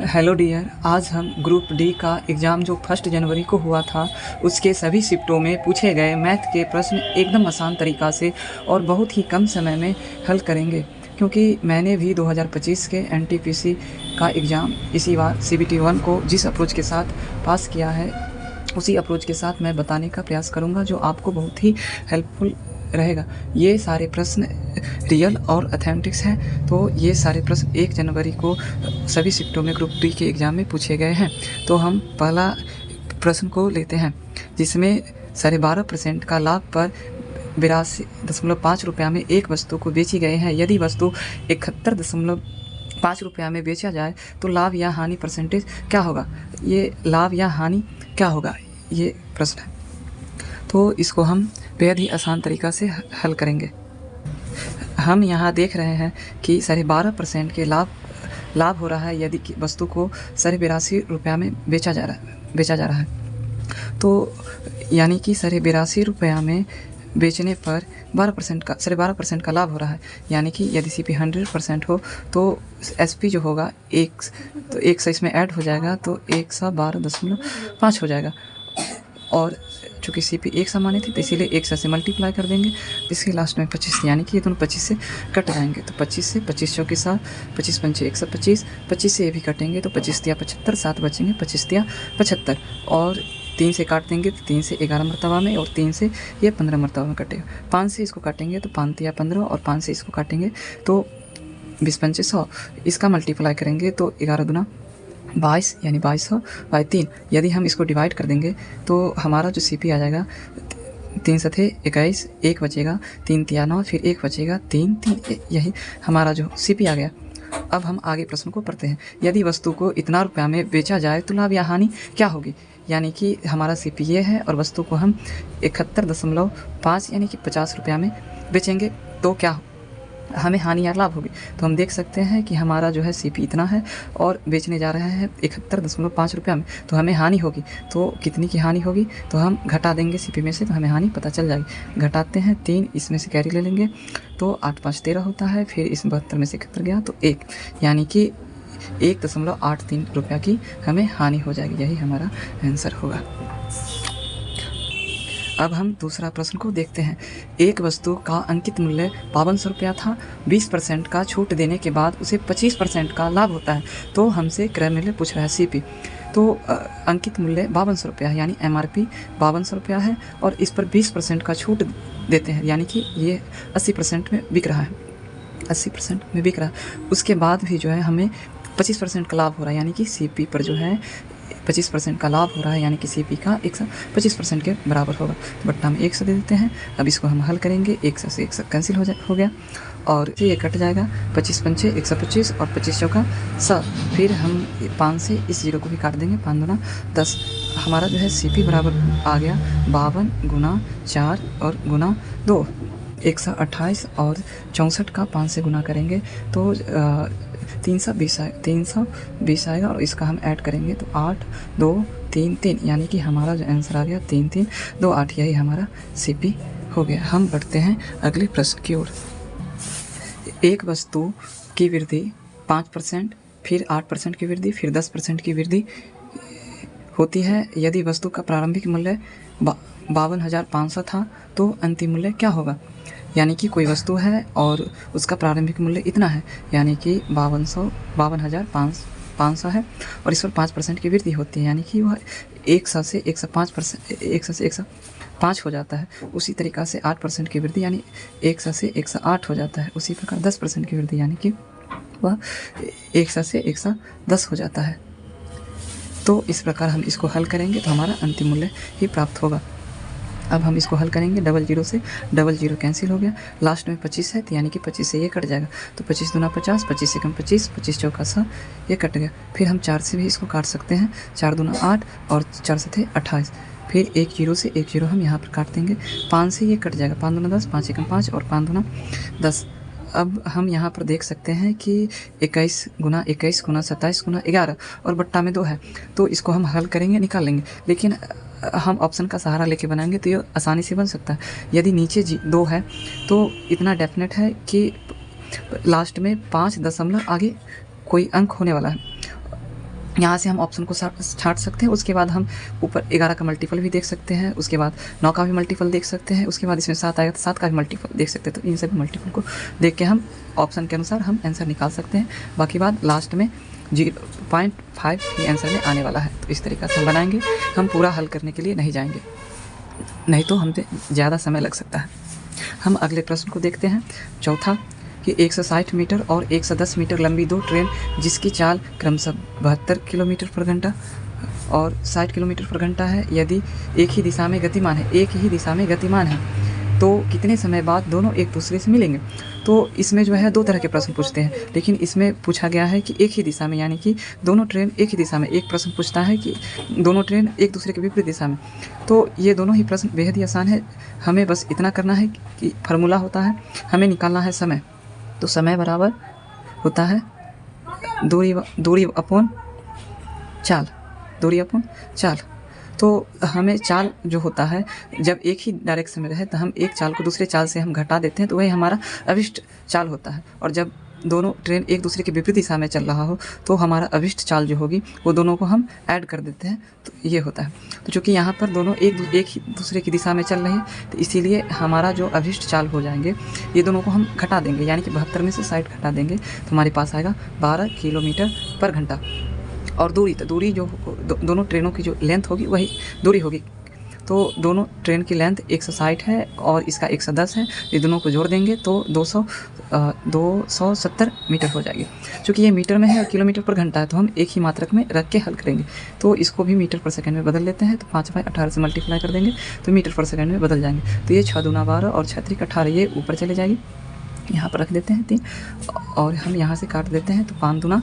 Hello dear, आज हम group D का एग्ज़ाम जो 1 जनवरी को हुआ था उसके सभी शिफ्टों में पूछे गए मैथ के प्रश्न एकदम आसान तरीक़ा से और बहुत ही कम समय में हल करेंगे। क्योंकि मैंने भी 2025 के एनटीपीसी का एग्ज़ाम इसी बार सीबीटी 1 को जिस अप्रोच के साथ पास किया है उसी अप्रोच के साथ मैं बताने का प्रयास करूँगा, जो आपको बहुत ही हेल्पफुल रहेगा। ये सारे प्रश्न रियल और ऑथेंटिक्स हैं, तो ये सारे प्रश्न 1 जनवरी को सभी शिफ्टों में ग्रुप डी के एग्ज़ाम में पूछे गए हैं। तो हम पहला प्रश्न को लेते हैं, जिसमें 12.5% का लाभ पर 82.5 रुपया में एक वस्तु को बेची गए हैं। यदि वस्तु 71.5 रुपया में बेचा जाए तो लाभ या हानि परसेंटेज क्या होगा? ये लाभ या हानि क्या होगा, ये प्रश्न है। तो इसको हम बेहद ही आसान तरीक़ा से हल करेंगे। हम यहाँ देख रहे हैं कि 12.5% के लाभ हो रहा है यदि वस्तु को 82 रुपया में बेचा जा रहा है। तो यानी कि 82 रुपया में बेचने पर 12% का लाभ हो रहा है। यानी कि यदि सीपी 100% हो तो एसपी जो होगा 1 से इसमें ऐड हो जाएगा तो 112.5 हो जाएगा। और चूँकि सीपी 1 मानी थी तो इसीलिए 1 से मल्टीप्लाई कर देंगे, इसके लास्ट में 25, यानी कि ये दोनों 25 से कट जाएंगे। तो 25 से 25 चौके 7, 25 पंचे 125, 25 से ये भी कटेंगे तो 25 तिया 75, 7 बचेंगे 25 तिया 75। और 3 से काट देंगे तो 3 से 11 मरतबा में, और 3 से ये 15 मरतबा में कटेगा। 5 से इसको काटेंगे तो 5 तिया 15, और 5 से इसको काटेंगे तो 20 पंचे 100। इसका मल्टीप्लाई करेंगे तो 11 दूना 22, यानी 2200 बाई 3। यदि हम इसको डिवाइड कर देंगे तो हमारा जो सीपी आ जाएगा 3 सथे 21, 1 बचेगा, 3 तिया 9, फिर 1 बचेगा 3, यही हमारा जो सीपी आ गया। अब हम आगे प्रश्न को पढ़ते हैं। यदि वस्तु को इतना रुपया में बेचा जाए तो लाभ या हानि क्या होगी? यानी कि हमारा सीपी ये है और वस्तु को हम 71.5 यानी कि 50 रुपया में बेचेंगे तो क्या हमें हानि या लाभ होगी? तो हम देख सकते हैं कि हमारा जो है सीपी इतना है और बेचने जा रहे हैं 71.5 रुपया में, तो हमें हानि होगी। तो कितनी की हानि होगी? तो हम घटा देंगे सीपी में से, तो हमें हानि पता चल जाएगी। घटाते हैं 3, इसमें से कैरी ले लेंगे तो 8 5 13 होता है, फिर इस 72 में से 71 गया तो 1, यानी कि 1.83 रुपया की हमें हानि हो जाएगी। यही हमारा आंसर होगा। अब हम दूसरा प्रश्न को देखते हैं। एक वस्तु का अंकित मूल्य 5200 रुपया था। 20% का छूट देने के बाद उसे 25% का लाभ होता है। तो हमसे क्रय मूल्य पूछ रहा है सीपी। तो अंकित मूल्य 5200 रुपया है, यानी एमआरपी 5200 रुपया है, और इस पर 20% का छूट देते हैं, यानी कि ये 80% में बिक रहा है। 80% में बिक रहा है। उसके बाद भी जो है हमें 25% का लाभ हो रहा है, यानी कि सीपी पर जो है 25% का लाभ हो रहा है, यानी कि सीपी का 125% के बराबर होगा। तो बट्टा में 100 दे देते हैं। अब इसको हम हल करेंगे। 100 से 100 कैंसिल हो गया, और ये कट जाएगा। 25 पंचे 125 और 25 चौका 100। फिर हम 5 से इस जीरो को भी काट देंगे, 5 दूना 10। हमारा जो है सीपी बराबर आ गया 52 गुना 4 और गुना 2, 128, और 64 का 5 से गुना करेंगे तो 320 आएगा, और इसका हम ऐड करेंगे तो 8 2 3 3, यानी कि हमारा जो आंसर आ गया 3 3 2 8, यही हमारा सीपी हो गया। हम बढ़ते हैं अगले प्रश्न की ओर। एक वस्तु की वृद्धि 5%, फिर 8% की वृद्धि, फिर 10% की वृद्धि होती है। यदि वस्तु का प्रारंभिक मूल्य 52,500 था तो अंतिम मूल्य क्या होगा? यानी कि कोई वस्तु है और उसका प्रारंभिक मूल्य इतना है, यानी कि 52,500 है, और इस पर 5% की वृद्धि होती है, यानी कि वह 100 से 105 हो जाता है। उसी तरीक़ा से 8% की वृद्धि यानी 100 से 108 हो जाता है। उसी प्रकार 10% की वृद्धि यानी कि वह 100 से 110 हो जाता है। तो इस प्रकार हम इसको हल करेंगे तो हमारा अंतिम मूल्य ही प्राप्त होगा। अब हम इसको हल करेंगे। 00 से 00 कैंसिल हो गया, लास्ट में 25 है, तो यानी कि 25 से ये कट जाएगा। तो 25 दूना 50, 25 से कम 25, 25 चौका 100, ये कट गया। फिर हम 4 से भी इसको काट सकते हैं। 4 दूना 8 और 4 से थे 28। फिर 1 0 से 1 0 हम यहाँ पर काट देंगे। 5 से ये कट जाएगा, 5 दूना 10, 5 एकम 5 और 5 दूना 10। अब हम यहाँ पर देख सकते हैं कि 21 गुना 27 गुना 11 और बट्टा में 2 है, तो इसको हम हल करेंगे, निकाल लेंगे। लेकिन हम ऑप्शन का सहारा लेके बनाएंगे तो ये आसानी से बन सकता है। यदि नीचे 2 है तो इतना डेफिनेट है कि लास्ट में 5 दशमलव आगे कोई अंक होने वाला है। यहाँ से हम ऑप्शन को छांट सकते हैं। उसके बाद हम ऊपर 11 का मल्टीपल भी देख सकते हैं, उसके बाद 9 का भी मल्टीपल देख सकते हैं, उसके बाद इसमें 7 आएगा तो 7 का भी मल्टीपल देख सकते हैं। तो इन सभी मल्टीपल को देख के हम ऑप्शन के अनुसार हम आंसर निकाल सकते हैं। बाकी बात लास्ट में 0.5 ही आंसर में आने वाला है। तो इस तरीक़ा से हम बनाएंगे। हम पूरा हल करने के लिए नहीं जाएंगे, नहीं तो हमसे ज़्यादा समय लग सकता है। हम अगले प्रश्न को देखते हैं। चौथा कि 160 मीटर और 110 मीटर लंबी दो ट्रेन जिसकी चाल क्रमशः 72 किलोमीटर पर घंटा और 60 किलोमीटर पर घंटा है, यदि एक ही दिशा में गतिमान है तो कितने समय बाद दोनों एक दूसरे से मिलेंगे। तो इसमें जो है दो तरह के प्रश्न पूछते हैं, लेकिन इसमें पूछा गया है कि एक ही दिशा में, यानी कि दोनों ट्रेन एक ही दिशा में। एक प्रश्न पूछता है कि दोनों ट्रेन एक दूसरे के विपरीत दिशा में। तो ये दोनों ही प्रश्न बेहद ही आसान है। हमें बस इतना करना है कि फार्मूला होता है, हमें निकालना है समय। तो समय बराबर होता है दूरी अपॉन चाल। तो हमें चाल जो होता है, जब एक ही डायरेक्शन में रहे तो हम एक चाल को दूसरे चाल से हम घटा देते हैं, तो वही हमारा अभिष्ट चाल होता है। और जब दोनों ट्रेन एक दूसरे के विपरीत दिशा में चल रहा हो तो हमारा अभिष्ट चाल जो होगी वो दोनों को हम ऐड कर देते हैं, तो ये होता है। तो चूँकि यहाँ पर दोनों एक ही दूसरे की दिशा में चल रहे हैं, तो इसीलिए हमारा जो अभिष्ट चाल हो जाएंगे ये दोनों को हम घटा देंगे, यानी कि 72 में से 60 घटा देंगे तो हमारे पास आएगा 12 किलोमीटर पर घंटा। और दूरी जो दोनों ट्रेनों की जो लेंथ होगी वही दूरी होगी। तो दोनों ट्रेन की लेंथ 160 है और इसका 110 है, ये दोनों को जोड़ देंगे तो 270 मीटर हो जाएगी। चूँकि ये मीटर में है और किलोमीटर पर घंटा है तो हम एक ही मात्रक में रख के हल करेंगे। तो इसको भी मीटर पर सेकंड में बदल लेते हैं। तो 5/18 से मल्टीप्लाई कर देंगे तो मीटर पर सेकंड में बदल जाएंगे। तो ये 6 दूना 12 और 6 3 18, ये ऊपर चले जाएगी। यहाँ पर रख देते हैं 3 और हम यहाँ से काट देते हैं। तो 5 दूना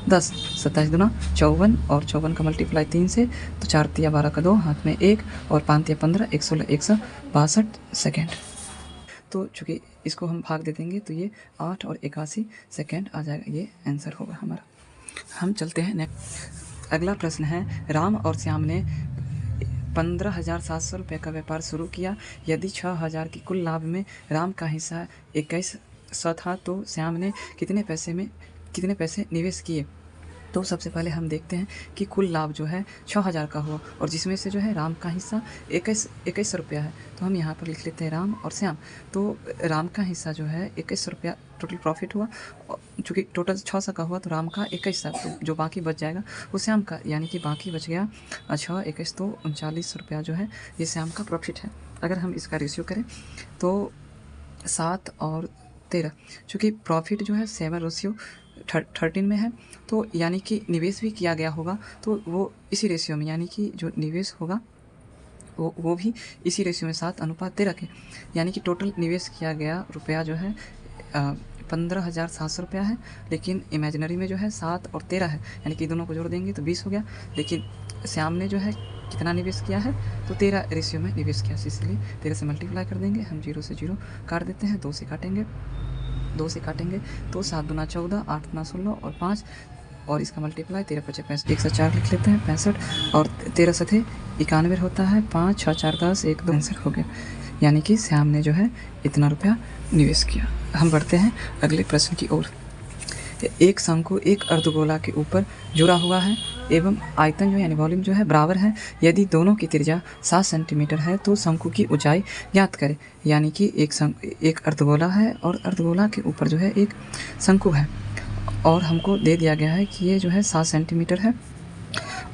10, 27 दूना 54 और 54 का मल्टीप्लाई 3 से, तो 4 तिया 12 का 2, हाथ में 1 और 5 तिया 15, 116, 162 सेकेंड। तो चूँकि इसको हम भाग दे देंगे तो ये 8 और 81 सेकेंड आ जाएगा। ये आंसर होगा हमारा। हम चलते हैं नेक्स्ट। अगला प्रश्न है, राम और श्याम ने 15,700 रुपये का व्यापार शुरू किया। यदि 6,000 की कुल लाभ में राम का हिस्सा 2100 था तो श्याम ने कितने पैसे निवेश किए। तो सबसे पहले हम देखते हैं कि कुल लाभ जो है 6,000 का हुआ और जिसमें से जो है राम का हिस्सा 2100 रुपया है। तो हम यहाँ पर लिख लेते हैं राम और श्याम। तो राम का हिस्सा जो है 2100 रुपया टोटल प्रॉफिट हुआ। चूँकि टोटल 600 का हुआ तो राम का 2100, तो जो बाकी बच जाएगा वो श्याम का, यानी कि बाकी बच गया 6 21 तो 3900 रुपया जो है ये श्याम का प्रॉफिट है। अगर हम इसका रेशियो करें तो 7 और 13, चूँकि प्रॉफिट जो है 7:13 में है, तो यानी कि निवेश भी किया गया होगा तो वो इसी रेशियो में, यानी कि जो निवेश होगा वो भी इसी रेशियो में 7:13 के, यानी कि टोटल निवेश किया गया रुपया जो है 15,700 रुपया है। लेकिन इमेजिनरी में जो है 7 और 13 है, यानी कि दोनों को जोड़ देंगे तो 20 हो गया। लेकिन श्याम ने जो है कितना निवेश किया है तो 13 रेशियो में निवेश किया, इसलिए 13 से मल्टीप्लाई कर देंगे। हम 0 से 0 काट देते हैं, 2 से काटेंगे तो 7 दूना 14, 8 दूना 16 और 5 और इसका मल्टीप्लाई 13 × 5 = 104 लिख लेते हैं, 65 और 13 से 91 होता है। 5 6 4 10 1 2 आंसर हो गया, यानी कि श्याम ने जो है इतना रुपया निवेश किया। हम बढ़ते हैं अगले प्रश्न की ओर। एक शंकु एक अर्धगोला के ऊपर जुड़ा हुआ है एवं आयतन जो यानी वॉल्यूम जो है बराबर है। यदि दोनों की त्रिज्या 7 सेंटीमीटर है तो शंकु की ऊंचाई ज्ञात करें। यानी कि एक अर्धगोला है और अर्धगोला के ऊपर जो है एक शंकु है और हमको दे दिया गया है कि ये जो है 7 सेंटीमीटर है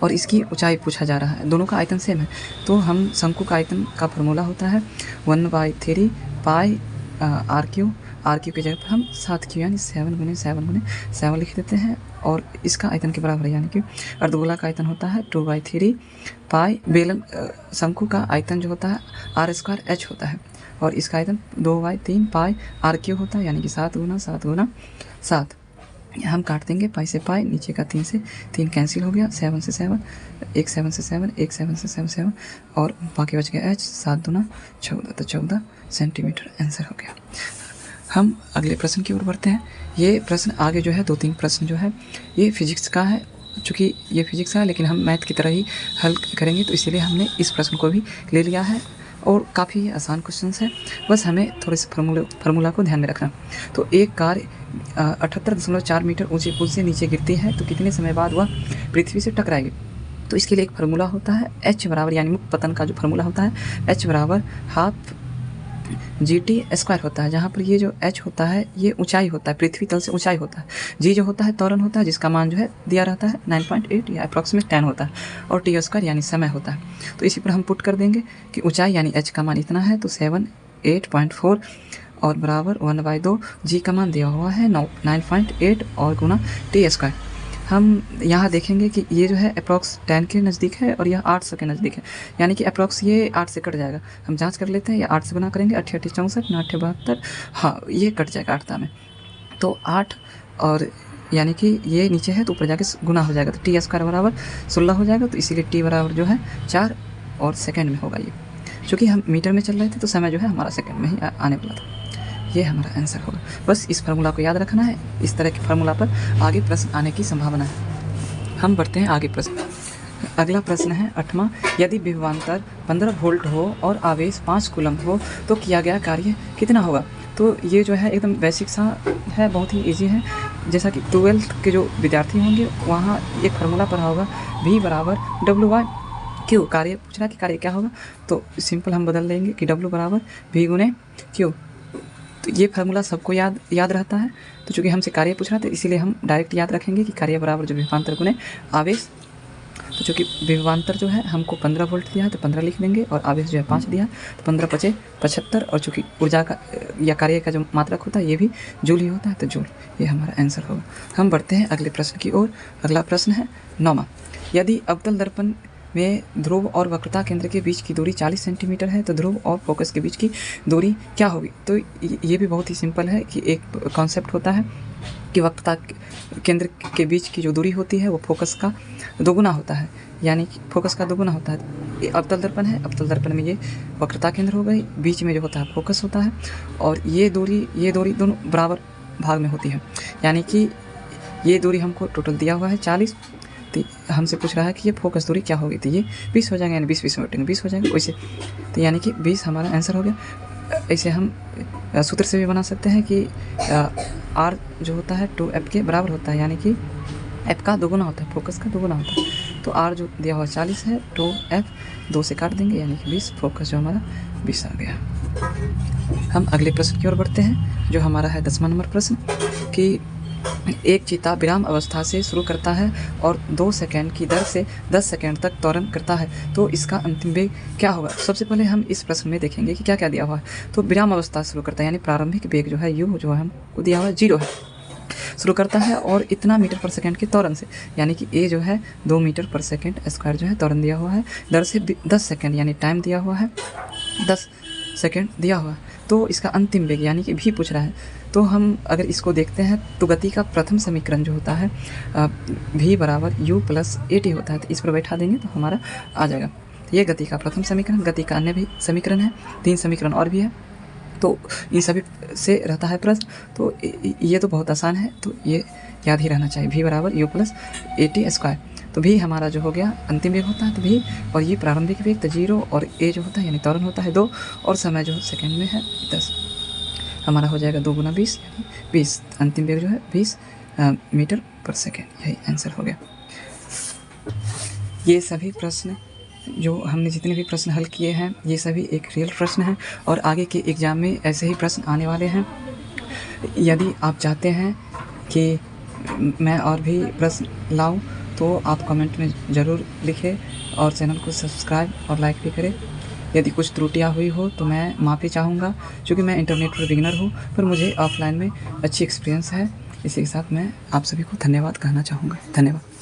और इसकी ऊंचाई पूछा जा रहा है। दोनों का आयतन सेम है, तो हम शंकु का आयतन का फार्मूला होता है 1/3 पाई आर क्यू की जगह पर हम 7Q यानी 7 लिख देते हैं और इसका आयतन के बराबर है। यानी कि अर्धगोला का आयतन होता है 2/3 पाई, बेलन शंकु का आयतन जो होता है R² H होता है और इसका आयतन 2/3 पाई RQ होता है, यानी कि 7 × 7 × 7। हम काट देंगे पाई से पाई, नीचे का 3 से 3 कैंसिल हो गया, 7 से 7, 1 7 से 7, 1 7 से 7 7 और बाकी बच गया H, 7 दूना 14, तो 14 सेंटीमीटर आंसर हो गया। हम अगले प्रश्न की ओर बढ़ते हैं। ये प्रश्न आगे जो है 2-3 प्रश्न जो है ये फिजिक्स का है। चूँकि ये फिजिक्स है लेकिन हम मैथ की तरह ही हल करेंगे, तो इसीलिए हमने इस प्रश्न को भी ले लिया है और काफ़ी आसान क्वेश्चन है। बस हमें थोड़े से फार्मूला को ध्यान में रखना। तो एक कार 78.4 मीटर ऊंचे पुल से नीचे गिरती है तो कितने समय बाद वह पृथ्वी से टकराएगी। तो इसके लिए एक फार्मूला होता है h बराबर, यानी मुक्त पतन का जो फार्मूला होता है h बराबर हाफ GT² होता है, जहाँ पर ये जो h होता है ये ऊंचाई होता है, पृथ्वी तल से ऊंचाई होता है। g जो होता है त्वरण होता है, जिसका मान जो है दिया रहता है 9.8 या अप्रॉक्सीमेट 10 होता है, और T² यानी समय होता है। तो इसी पर हम पुट कर देंगे कि ऊंचाई यानी h का मान इतना है तो 78.4 और बराबर 1/2, g का मान दिया हुआ है 9.8 और गुना T²। हम यहाँ देखेंगे कि ये जो है अप्रॉक्स 10 के नज़दीक है और यह 800 के नज़दीक है, यानी कि अप्रॉक्स ये 8 से कट जाएगा। हम जांच कर लेते हैं, ये 8 से गुना करेंगे 8 8 64 9 8 72, हाँ ये कट जाएगा 8 में, तो 8 और यानी कि ये नीचे है तो ऊपर जाके गुना हो जाएगा, तो T² बराबर 16 हो जाएगा। तो इसीलिए T बराबर जो है 4 और सेकेंड में होगा। ये चूँकि हम मीटर में चल रहे थे तो समय जो है हमारा सेकेंड में ही आने वाला था। ये हमारा आंसर होगा। बस इस फार्मूला को याद रखना है, इस तरह के फार्मूला पर आगे प्रश्न आने की संभावना है। हम बढ़ते हैं आगे प्रश्न। अगला प्रश्न है 8वां, यदि विभवांतर 15 वोल्ट हो और आवेश 5 कूलम हो तो किया गया कार्य कितना होगा। तो ये जो है एकदम बेसिक सा है, बहुत ही ईजी है। जैसा कि 12th के जो विद्यार्थी होंगे वहाँ एक फार्मूला पढ़ा होगा, V बराबर WQ। कार्य पूछ रहा है कि कार्य क्या होगा, तो सिंपल हम बदल देंगे कि W बराबर V गुने Q। तो ये फार्मूला सबको याद रहता है, तो चूँकि हमसे कार्य पूछ रहा था इसीलिए हम डायरेक्ट याद रखेंगे कि कार्य बराबर जो विभवांतर गुने आवेश। तो चूँकि विभवांतर जो है हमको 15 वोल्ट दिया है तो 15 लिख देंगे, और आवेश जो है 5 दिया तो 15 5 75, और चूँकि ऊर्जा का या कार्य का जो मात्रक होता है ये भी जूल ही होता है, तो जूल ये हमारा आंसर होगा। हम बढ़ते हैं अगले प्रश्न की ओर। अगला प्रश्न है 9वां, यदि अवतल दर्पण में ध्रुव और वक्रता केंद्र के बीच की दूरी 40 सेंटीमीटर है तो ध्रुव और फोकस के बीच की दूरी क्या होगी। तो ये भी बहुत ही सिंपल है कि एक कॉन्सेप्ट होता है कि वक्रता केंद्र के बीच की जो दूरी होती है वो फोकस का दोगुना होता है, यानी कि फोकस का दोगुना होता है। ये अवतल दर्पण है, अवतल दर्पण में ये वक्रता केंद्र हो गई, बीच में जो होता है फोकस होता है, और ये दूरी दोनों बराबर भाग में होती है, यानी कि ये दूरी हमको टोटल दिया हुआ है 40। तो हमसे पूछ रहा है कि ये फोकस दूरी क्या होगी, तो ये 20 हो जाएगा, यानी 20 में बटेंगे 20 हो जाएगा वैसे, तो यानी कि 20 हमारा आंसर हो गया। ऐसे हम सूत्र से भी बना सकते हैं कि R जो होता है 2F के बराबर होता है, यानी कि F का दोगुना होता है, फोकस का दोगुना होता है। तो R जो दिया हुआ 40 है, 2F 2 से काट देंगे, यानी कि 20, फोकस जो हमारा 20 आ गया। हम अगले प्रश्न की ओर बढ़ते हैं, जो हमारा है 10वां नंबर प्रश्न, कि एक चीता विराम अवस्था से शुरू करता है और 2 सेकंड की दर से 10 सेकंड तक त्वरण करता है, तो इसका अंतिम वेग क्या होगा। सबसे पहले हम इस प्रश्न में देखेंगे कि क्या क्या दिया हुआ है। तो विराम अवस्था से शुरू करता है, यानी प्रारंभिक वेग जो है u जो है हमको दिया हुआ है 0 है, शुरू करता है और इतना मीटर पर सेकंड के त्वरण से, यानी कि a जो है 2 मीटर पर सेकंड स्क्वायर जो है त्वरण दिया हुआ है, दर से 10 सेकंड यानी टाइम दिया हुआ है 10 सेकंड दिया हुआ है। तो इसका अंतिम वेग यानी कि v पूछ रहा है। तो हम अगर इसको देखते हैं तो गति का प्रथम समीकरण जो होता है v बराबर u प्लस at होता है, तो इस पर बैठा देंगे तो हमारा आ जाएगा। ये गति का प्रथम समीकरण। गति का अन्य भी समीकरण है, 3 समीकरण और भी है, तो इन सभी से रहता है प्रश्न। तो ये तो बहुत आसान है, तो ये याद ही रहना चाहिए, v बराबर u प्लस at²। तो भी हमारा जो हो गया अंतिम वेग होता है तो भी, और ये प्रारंभिक वेग तो 0, और a जो होता है यानी त्वरण होता है 2, और समय जो सेकंड में है 10, हमारा हो जाएगा 2 गुना 20 यानी 20। अंतिम वेग जो है 20 मीटर पर सेकंड, यही आंसर हो गया। ये सभी प्रश्न जो हमने जितने भी प्रश्न हल किए हैं ये सभी एक रियल प्रश्न हैं, और आगे के एग्ज़ाम में ऐसे ही प्रश्न आने वाले हैं। यदि आप चाहते हैं कि मैं और भी प्रश्न लाऊं तो आप कमेंट में ज़रूर लिखें, और चैनल को सब्सक्राइब और लाइक भी करें। यदि कुछ त्रुटियाँ हुई हो तो मैं माफ़ी चाहूँगा, क्योंकि मैं इंटरनेट पर बिगिनर हूँ, पर मुझे ऑफलाइन में अच्छी एक्सपीरियंस है। इसी के साथ मैं आप सभी को धन्यवाद कहना चाहूँगा। धन्यवाद।